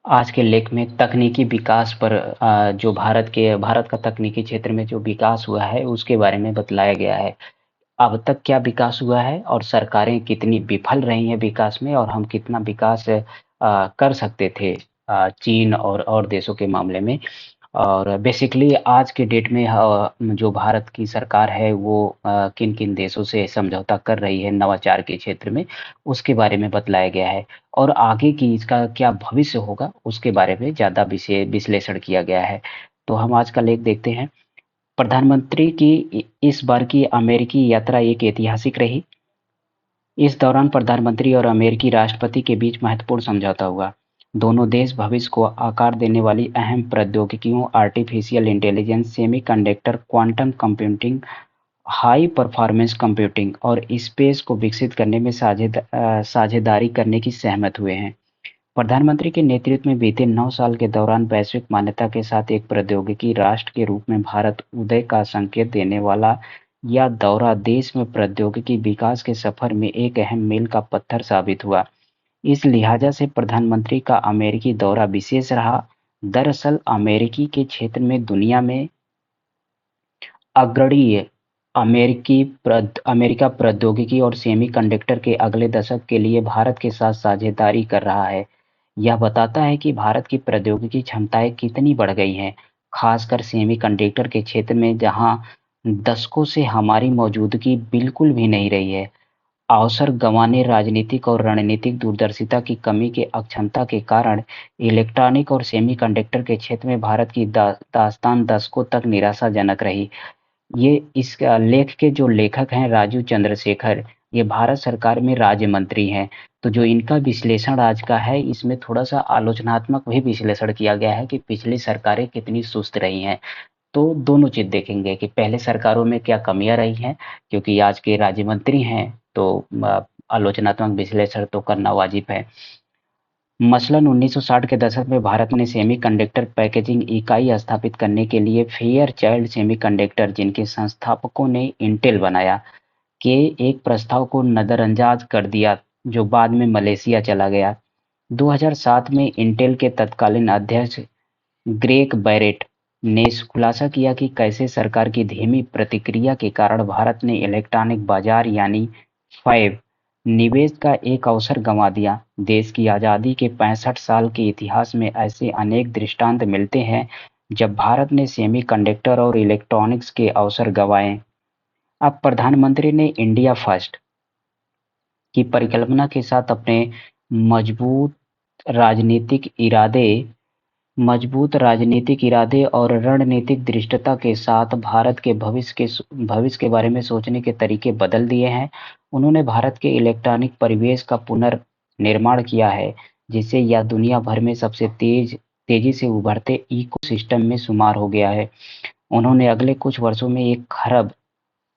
आज के लेख में तकनीकी विकास पर जो भारत का तकनीकी क्षेत्र में जो विकास हुआ है उसके बारे में बतलाया गया है। अब तक क्या विकास हुआ है और सरकारें कितनी विफल रही हैं विकास में और हम कितना विकास कर सकते थे चीन और देशों के मामले में। और बेसिकली आज के डेट में जो भारत की सरकार है वो किन-किन देशों से समझौता कर रही है नवाचार के क्षेत्र में, उसके बारे में बतलाया गया है। और आगे की इसका क्या भविष्य होगा, उसके बारे में ज़्यादा विश्लेषण किया गया है। तो हम आज का लेख देखते हैं। प्रधानमंत्री की इस बार की अमेरिकी यात्रा एक ऐतिहासिक रही। इस दौरान प्रधानमंत्री और अमेरिकी राष्ट्रपति के बीच महत्वपूर्ण समझौता हुआ। दोनों देश भविष्य को आकार देने वाली अहम प्रौद्योगिकियों artificial intelligence, semiconductor, quantum computing, high performance computing और स्पेस को विकसित करने में साझेदारी करने की सहमत हुए हैं। प्रधानमंत्री के नेतृत्व में बीते 9 साल के दौरान वैश्विक मान्यता के साथ एक प्रौद्योगिकी राष्ट्र के रूप में भारत उदय का संकेत देने वाला यह दौरा देश में प्रौद्योगिकी विकास के सफर में एक अहम मील का पत्थर साबित हुआ। इस लिहाजा से प्रधानमंत्री का अमेरिकी दौरा विशेष रहा। दरअसल दुनिया में अग्रणी अमेरिका प्रौद्योगिकी और सेमीकंडक्टर के अगले दशक के लिए भारत के साथ साझेदारी कर रहा है। यह बताता है कि भारत की प्रौद्योगिकी क्षमताएं कितनी बढ़ गई हैं, खासकर सेमीकंडक्टर के क्षेत्र में जहां दशकों से हमारी मौजूदगी बिल्कुल भी नहीं रही है। अवसर गंवाने राजनीतिक और रणनीतिक दूरदर्शिता की कमी के अक्षमता के कारण इलेक्ट्रॉनिक और सेमीकंडक्टर के क्षेत्र में भारत की दास्तान दशकों तक निराशाजनक रही। ये इस लेख के जो लेखक हैं राजू चंद्रशेखर, ये भारत सरकार में राज्य मंत्री हैं। तो जो इनका विश्लेषण आज का है, इसमें थोड़ा-सा आलोचनात्मक भी विश्लेषण किया गया है कि पिछली सरकारें कितनी सुस्त रही हैं। तो दोनों चीज़ देखेंगे कि पहले सरकारों में क्या कमियाँ रही हैं, क्योंकि आज के राज्य मंत्री हैं, तो आलोचनात्मक विश्लेषण तो करना वाजिब है। मसलन 1960 के दशक में भारत ने सेमीकंडक्टर पैकेजिंग इकाई स्थापित करने के लिए फेयरचाइल्ड सेमीकंडक्टर, जिनके संस्थापकों ने इंटेल बनाया, के एक प्रस्ताव को नजरअंदाज कर दिया, जो बाद में मलेशिया चला गया। 2007 में इंटेल के तत्कालीन अध्यक्ष ग्रेग बैरेट ने खुलासा किया कि कैसे सरकार की धीमी प्रतिक्रिया के कारण भारत ने इलेक्ट्रॉनिक बाजार यानी फैब निवेश का एक अवसर गंवा दिया। देश की आज़ादी के 65 साल के इतिहास में ऐसे अनेक दृष्टांत मिलते हैं जब भारत ने सेमीकंडक्टर और इलेक्ट्रॉनिक्स के अवसर गंवाए। अब प्रधानमंत्री ने इंडिया फर्स्ट की परिकल्पना के साथ अपने मजबूत राजनीतिक इरादे मजबूत राजनीतिक इरादे और रणनीतिक दृष्टता के साथ भारत के भविष्य के बारे में सोचने के तरीके बदल दिए हैं। उन्होंने भारत के इलेक्ट्रॉनिक परिवेश का पुनर्निर्माण किया है, जिससे यह दुनिया भर में सबसे तेजी से उभरते इकोसिस्टम में शुमार हो गया है। उन्होंने अगले कुछ वर्षों में 1 खरब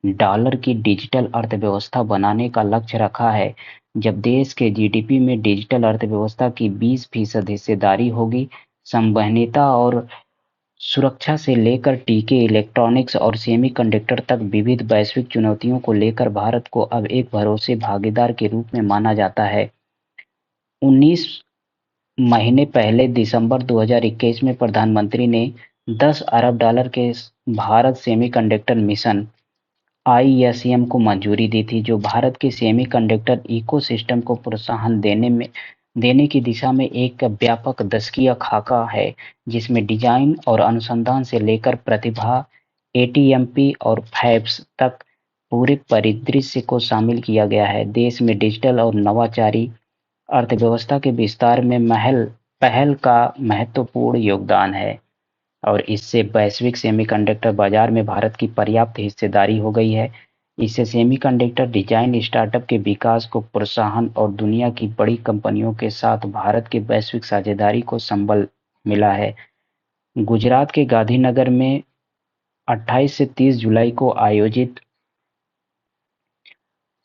डॉलर की डिजिटल अर्थव्यवस्था बनाने का लक्ष्य रखा है। जब देश के जीडीपी में डिजिटल अर्थव्यवस्था की 20% हिस्सेदारी होगी, संवहनीयता और सुरक्षा से लेकर टीके, इलेक्ट्रॉनिक्स और सेमीकंडक्टर तक विविध वैश्विक चुनौतियों को लेकर भारत को अब एक भरोसे भागीदार के रूप में माना जाता है। 19 महीने पहले दिसंबर 2021 में प्रधानमंत्री ने 10 अरब डॉलर के भारत सेमीकंडक्टर मिशन आईएसएम को मंजूरी दी थी, जो भारत के सेमीकंडक्टर इकोसिस्टम को प्रोत्साहन देने की दिशा में एक व्यापक दशकीय खाका है, जिसमें डिजाइन और अनुसंधान से लेकर प्रतिभा, एटीएमपी और फैब्स तक पूरे परिदृश्य को शामिल किया गया है। देश में डिजिटल और नवाचारी अर्थव्यवस्था के विस्तार में पहल का महत्वपूर्ण योगदान है और इससे वैश्विक सेमीकंडक्टर बाजार में भारत की पर्याप्त हिस्सेदारी हो गई है। इससे सेमीकंडक्टर डिजाइन स्टार्टअप के विकास को प्रोत्साहन और दुनिया की बड़ी कंपनियों के साथ भारत की वैश्विक साझेदारी को संबल मिला है। गुजरात के गांधीनगर में 28 से 30 जुलाई को आयोजित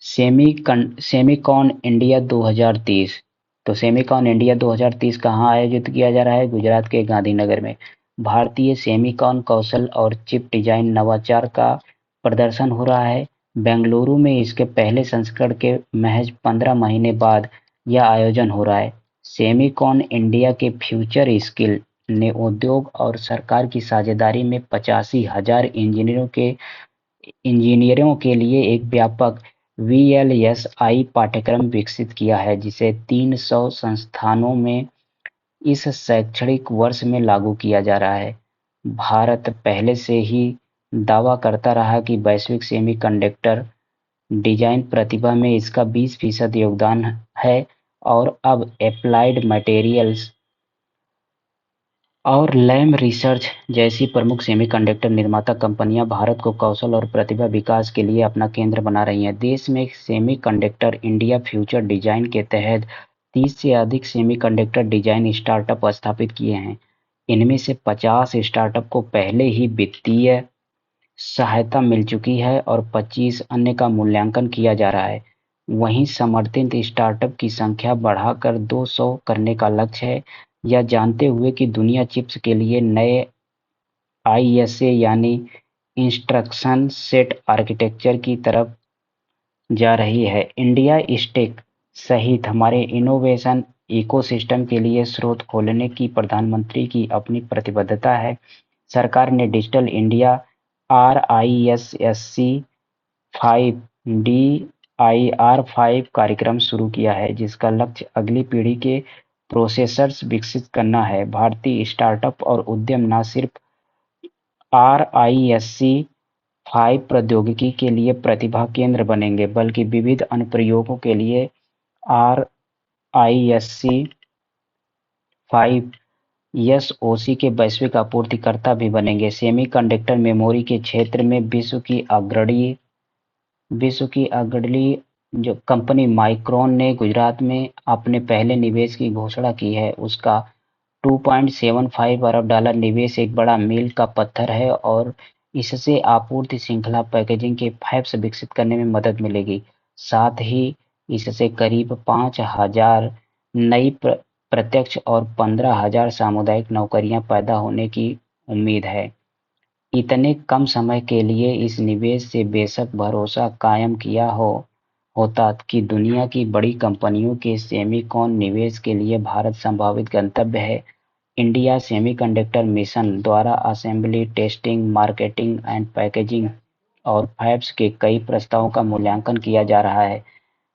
सेमीकॉन इंडिया 2030। तो सेमीकॉन इंडिया 2030 कहाँ आयोजित किया जा रहा है? गुजरात के गांधीनगर में। भारतीय सेमीकॉन कौशल और चिप डिजाइन नवाचार का प्रदर्शन हो रहा है। बेंगलुरु में इसके पहले संस्करण के महज 15 महीने बाद यह आयोजन हो रहा है। सेमिकॉन इंडिया के फ्यूचर स्किल ने उद्योग और सरकार की साझेदारी में 85,000 इंजीनियरों के लिए एक व्यापक वीएलएसआई पाठ्यक्रम विकसित किया है, जिसे 300 संस्थानों में इस शैक्षणिक वर्ष में लागू किया जा रहा है। भारत पहले से ही दावा करता रहा कि वैश्विक सेमीकंडक्टर डिजाइन प्रतिभा में इसका 20% योगदान है, और अब एप्लाइड मटेरियल्स और लैम रिसर्च जैसी प्रमुख सेमीकंडक्टर निर्माता कंपनियां भारत को कौशल और प्रतिभा विकास के लिए अपना केंद्र बना रही हैं। देश में सेमीकंडक्टर इंडिया फ्यूचर डिजाइन के तहत 30 से अधिक सेमीकंडक्टर डिजाइन स्टार्टअप स्थापित किए हैं। इनमें से 50 स्टार्टअप को पहले ही वित्तीय सहायता मिल चुकी है और 25 अन्य का मूल्यांकन किया जा रहा है। वहीं समर्थित स्टार्टअप की संख्या बढ़ाकर 200 करने का लक्ष्य है। यह जानते हुए कि दुनिया चिप्स के लिए नए आईएसए यानी इंस्ट्रक्शन सेट आर्किटेक्चर की तरफ जा रही है, इंडिया स्टेक सहित हमारे इनोवेशन इकोसिस्टम के लिए स्रोत खोलने की प्रधानमंत्री की अपनी प्रतिबद्धता है। सरकार ने डिजिटल इंडिया RISSC 5 DIR5 कार्यक्रम शुरू किया है, जिसका लक्ष्य अगली पीढ़ी के प्रोसेसर्स विकसित करना है। भारतीय स्टार्टअप और उद्यम न सिर्फ RISC-5 प्रौद्योगिकी के लिए प्रतिभा केंद्र बनेंगे, बल्कि विविध अनुप्रयोगों के लिए RISC-5 SoC के वैश्विक आपूर्तिकर्ता भी बनेंगे। सेमीकंडक्टर मेमोरी के क्षेत्र में विश्व की अग्रणी जो कंपनी माइक्रोन ने गुजरात में अपने पहले निवेश की घोषणा की है, उसका $2.75 अरब निवेश एक बड़ा मील का पत्थर है और इससे आपूर्ति श्रृंखला पैकेजिंग के फैब्स विकसित करने में मदद मिलेगी। साथ ही इससे करीब 5,000 नई प्रत्यक्ष और 15,000 सामुदायिक नौकरियां पैदा होने की उम्मीद है। इतने कम समय के लिए इस निवेश से बेशक भरोसा कायम किया होता कि दुनिया की बड़ी कंपनियों के सेमीकॉन निवेश के लिए भारत संभावित गंतव्य है। इंडिया सेमीकंडक्टर मिशन द्वारा assembly, testing, marketing and packaging और फैब्स के कई प्रस्तावों का मूल्यांकन किया जा रहा है,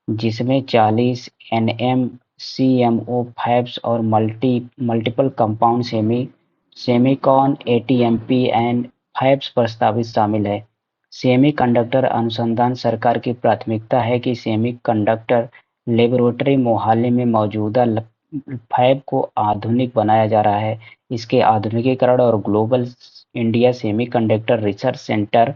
जिसमें 40 NMCMO फैब्स और multiple compound Semicon ATMP and fabs प्रस्तावित शामिल है। सेमीकंडक्टर अनुसंधान सरकार की प्राथमिकता है कि सेमीकंडक्टर लेबोरेटरी मोहाली में मौजूदा फैब को आधुनिक बनाया जा रहा है। इसके आधुनिकीकरण और global India semiconductor research centre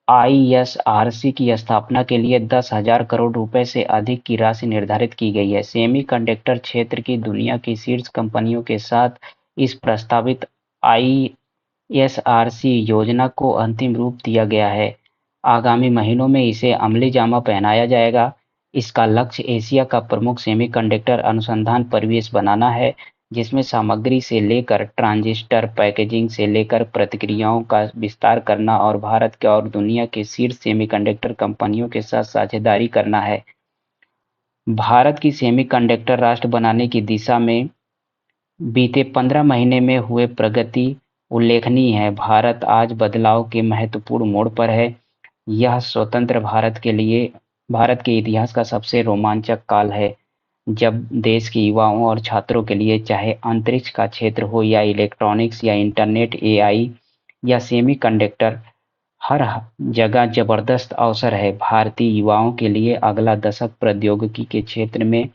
ISRC की स्थापना के लिए 10,000 करोड़ रुपए से अधिक की राशि निर्धारित की गई है। सेमीकंडक्टर क्षेत्र की दुनिया की शीर्ष कंपनियों के साथ इस प्रस्तावित ISRC योजना को अंतिम रूप दिया गया है। आगामी महीनों में इसे अमली जामा पहनाया जाएगा। इसका लक्ष्य एशिया का प्रमुख सेमीकंडक्टर अनुसंधान परिवेश बनाना है, जिसमें सामग्री से लेकर ट्रांजिस्टर, पैकेजिंग से लेकर प्रतिक्रियाओं का विस्तार करना और भारत के और दुनिया के शीर्ष सेमीकंडक्टर कंपनियों के साथ साझेदारी करना है। भारत की सेमीकंडक्टर राष्ट्र बनाने की दिशा में बीते 15 महीने में हुए प्रगति उल्लेखनीय है। भारत आज बदलाव के महत्वपूर्ण मोड़ पर है। यह स्वतंत्र भारत के इतिहास का सबसे रोमांचक काल है, जब देश के युवाओं और छात्रों के लिए, चाहे अंतरिक्ष का क्षेत्र हो या इलेक्ट्रॉनिक्स या इंटरनेट, AI या सेमीकंडक्टर, हर जगह जबरदस्त अवसर है। भारतीय युवाओं के लिए अगला दशक प्रौद्योगिकी के क्षेत्र में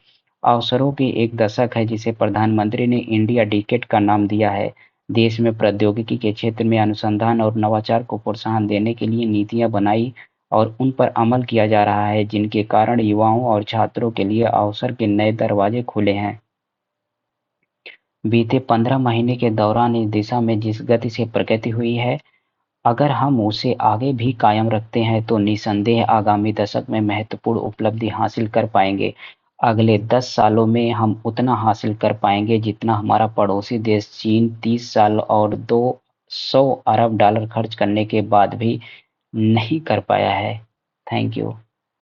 अवसरों की एक दशक है, जिसे प्रधानमंत्री ने इंडिया डिकेड का नाम दिया है। देश में प्रौद्योगिकी के क्षेत्र में अनुसंधान और नवाचार को प्रोत्साहन देने के लिए नीतियां बनाई और उन पर अमल किया जा रहा है, जिनके कारण युवाओं और छात्रों के लिए अवसर के नए दरवाजे खुले हैं। बीते 15 महीने के दौरान इस दिशा में जिस गति से प्रगति हुई है, अगर हम उसे आगे भी कायम रखते हैं तो निसंदेह आगामी दशक में महत्वपूर्ण उपलब्धि हासिल कर पाएंगे। अगले 10 सालों में हम उतना हासिल कर पाएंगे जितना हमारा पड़ोसी देश चीन 30 साल और $200 अरब खर्च करने के बाद भी नहीं कर पाया है। Thank you.